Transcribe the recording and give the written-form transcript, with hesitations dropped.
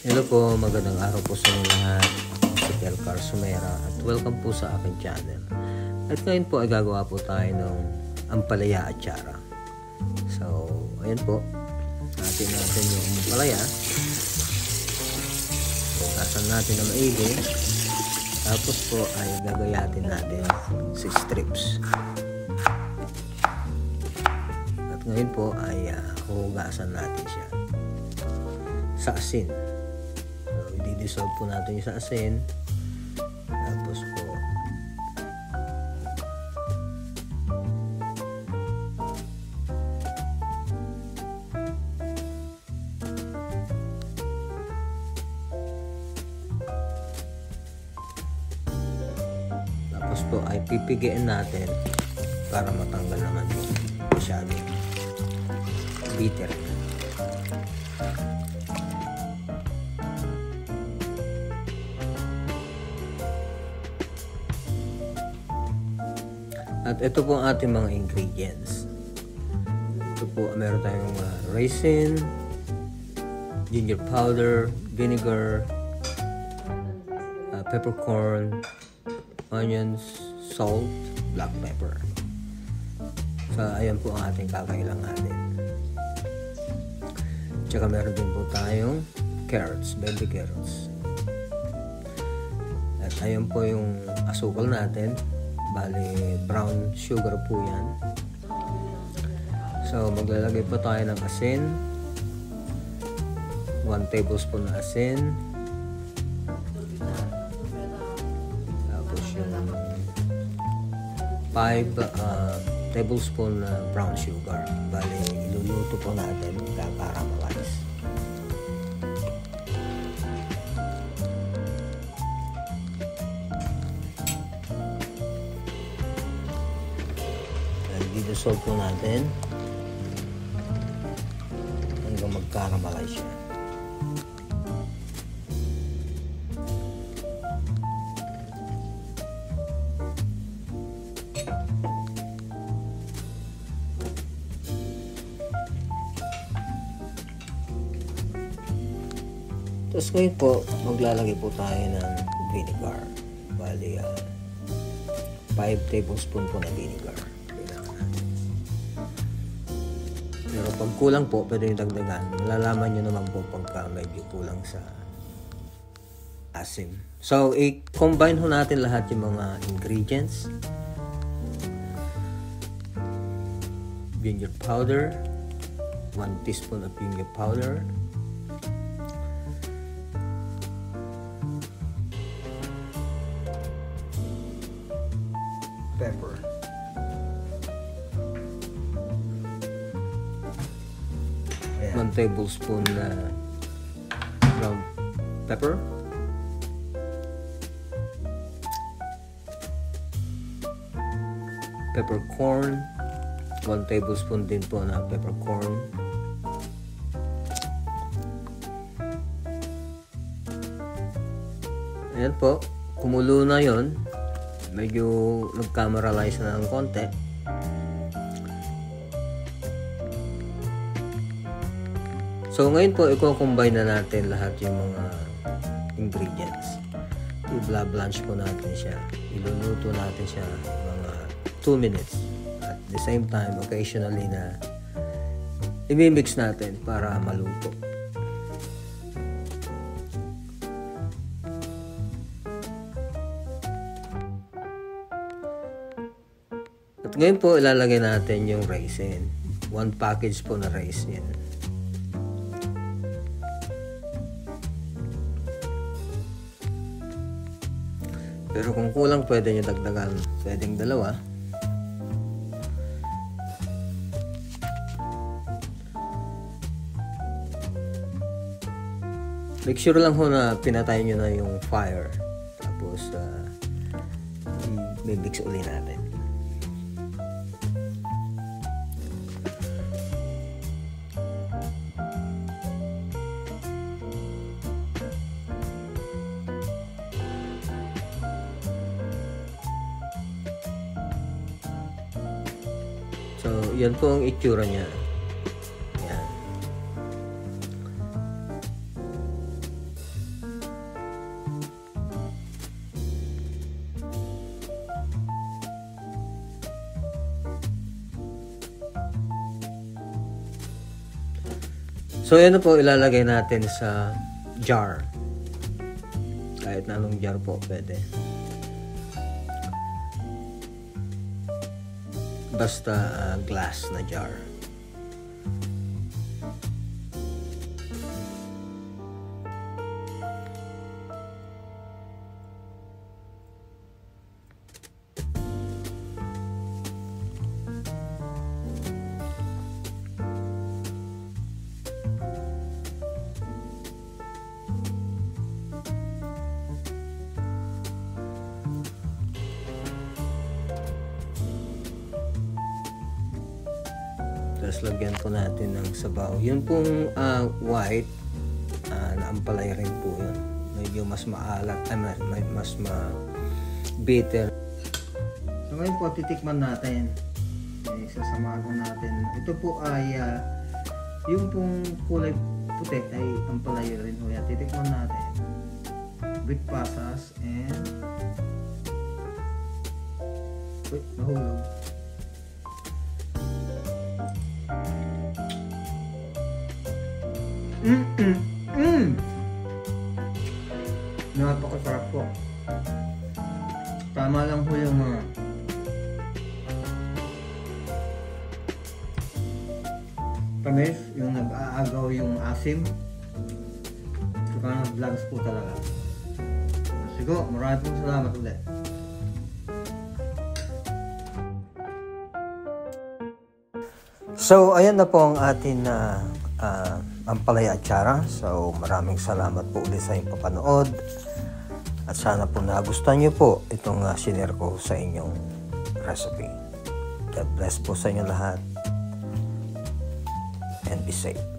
Hello po, magandang araw po sa inyo lahat. Si Kelcar Sumera at welcome po sa aking channel. At ngayon po ay gagawa po tayo ng ampalaya at atsara. So, ayan po. Natin yung ampalaya. Tasan natin na maigi. Tapos po ay gagayatin natin 6 strips. At ngayon po ay huhugasan natin siya sa asin. So, i-dissolve po natin yung sa asin. Tapos po ay pipigiin natin para matanggal naman yung masyadong bitter. At ito po ang ating mga ingredients. Ito po, meron tayong raisin, ginger powder, vinegar, peppercorn, onions, salt, black pepper. So, ayan po ang ating kakailanganin. Tsaka meron din po tayong carrots, baby carrots. At ayan po yung asukal natin. Bali, brown sugar po yan. So, maglalagay po tayo ng asin. 1 tablespoon na asin. Tapos yung 5 tablespoon na brown sugar. Bali, iluluto po natin, kakaramalize. I-dissolve po natin hanggang mag-caramelize siya. Tapos ngayon po, maglalagay po tayo ng vinegar. Bali, 5 tablespoon po na vinegar. Pero pag kulang po, pwede yung dagdagan. Malalaman nyo naman po pagka medyo kulang sa asim. So, i-combine ho natin lahat yung mga ingredients. Ginger powder. 1 teaspoon of ginger powder. Pepper. 1 tablespoon na brown pepper. Peppercorn. 1 tablespoon din po na peppercorn. Ayan po. Kumulo na yon. Medyo nag-caramelize na ng konti. So, ngayon po, i-combine na natin lahat yung mga ingredients. I-blanch po natin siya. Iluluto natin siya mga 2 minutes. At the same time, occasionally na i-mix natin para maluto. At ngayon po, ilalagay natin yung raisin. 1 package po na raisin. Pero kung kulang, pwede nyo dagdagan. Pwedeng 2. Make sure lang ho na pinatay nyo na yung fire. Tapos, i-mix ulit natin. So, yan po ang itsura niya. Yan. So yan po, ilalagay natin sa jar. Kahit na anong jar po pwede. Basta glass na jar. Tapos lagyan po natin ng sabaw. Yun pong white na ampalaya rin po yun. Medyo mas maalat, mas bitter. So ngayon po titikman natin. Sasamahan po natin. Ito po ay yung pong kulay puti ay ampalaya rin po yan. Titikman natin with pasas and wait, nahulog. Napakasarap po. Tama lang po yung tamis, yung nag-aagaw yung asim. Saka nag-vlogs po talaga. Sige, maraming pong salamat ulit. So, ayan na po ang atin na ampalaya atsara. So, maraming salamat po ulit sa inyong papanood. At sana po nagustuhan nyo po itong sinare ko sa inyong recipe. God bless po sa inyo lahat. And be safe.